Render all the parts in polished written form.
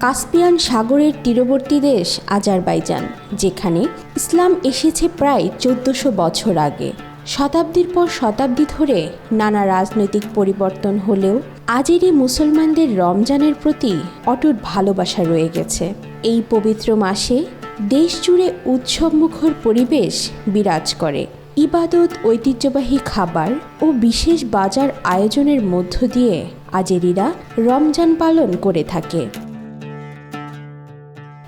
Caspian সাগরের তীরবর্তী দেশ আজারবাইজান, যেখানে ইসলাম এসেছে প্রায় 1400 বছর আগে। শতাব্দীর পর শতাব্দী ধরে নানা রাজনৈতিক পরিবর্তন হলেও আজেরি মুসলমানদের রমজানের প্রতি অটুট ভালোবাসা রয়ে গেছে। এই পবিত্র মাসে দেশ জুড়ে উৎসবমুখর পরিবেশ বিরাজ করে। ইবাদত, ঐতিহ্যবাহী খাবার ও বিশেষ বাজার আয়োজনের মধ্য দিয়ে আজেরিরা রমজান পালন করে থাকে।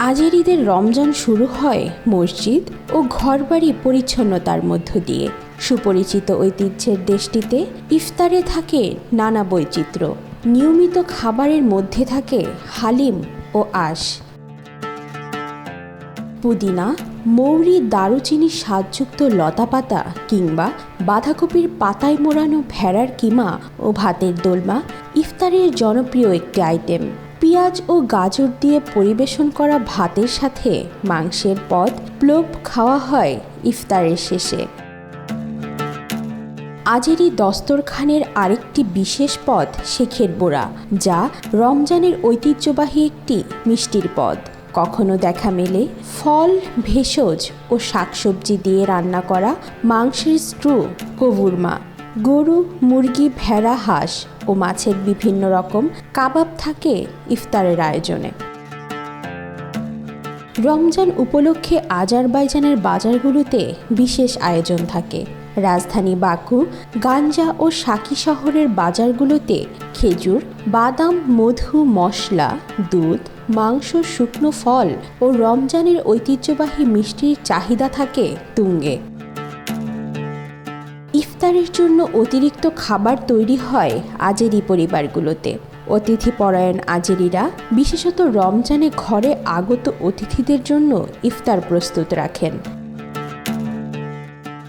আজেরিদের রমজান শুরু হয় মসজিদ ও ঘরবাড়ি পরিচ্ছন্নতার মধ্য দিয়ে। সুপরিচিত ঐতিহ্যের দেশটিতে ইফতারে থাকে নানা বৈচিত্র্য। নিয়মিত খাবারের মধ্যে থাকে হালিম ও আশ। পুদিনা, মৌরি, দারুচিনি স্বাদযুক্ত লতাপাতা কিংবা বাঁধাকপির পাতায় মোড়ানো ভেড়ার কিমা ও ভাতের দোলমা ইফতারের জনপ্রিয় একটি আইটেম। পেঁয়াজ ও গাজর দিয়ে পরিবেশন করা ভাতের সাথে মাংসের পদ প্লোভ খাওয়া হয় ইফতারের শেষে। আজেরি দস্তরখানের আরেকটি বিশেষ পদ শেখের বোড়া, যা রমজানের ঐতিহ্যবাহী একটি মিষ্টির পদ। কখনো দেখা মেলে ফল, ভেষজ ও শাকসবজি দিয়ে রান্না করা মাংসের স্ট্রু, কবুরমা, গরু, মুরগি, ভেড়া, হাঁস ও মাছের বিভিন্ন রকম কাবাব থাকে ইফতারের আয়োজনে। রমজান উপলক্ষে আজারবাইজানের বাজারগুলোতে বিশেষ আয়োজন থাকে। রাজধানী বাকু, গাঞ্জা ও সাকি শহরের বাজারগুলোতে খেজুর, বাদাম, মধু, মশলা, দুধ, মাংস, শুকনো ফল ও রমজানের ঐতিহ্যবাহী মিষ্টির চাহিদা থাকে তুঙ্গে। ইফতারের জন্য অতিরিক্ত খাবার তৈরি হয় আজেরি পরিবারগুলোতে। অতিথিপরায়ণ আজেরিরা বিশেষত রমজানে ঘরে আগত অতিথিদের জন্য ইফতার প্রস্তুত রাখেন।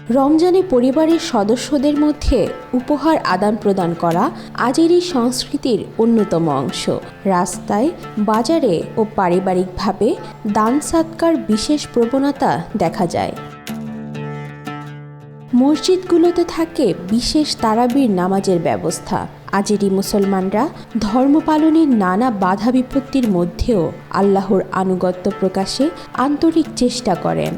রমজানে পরিবারের সদস্যদের মধ্যে উপহার আদান প্রদান করা আজেরি সংস্কৃতির অন্যতম অংশ। রাস্তায়, বাজারে ও পারিবারিকভাবে দান সাদকার বিশেষ প্রবণতা দেখা যায়। মসজিদগুলোতে থাকে বিশেষ তারাবির নামাজের ব্যবস্থা। আজেরি মুসলমানরা ধর্ম পালনের নানা বাধা বিপত্তির মধ্যেও আল্লাহর আনুগত্য প্রকাশে আন্তরিক চেষ্টা করেন।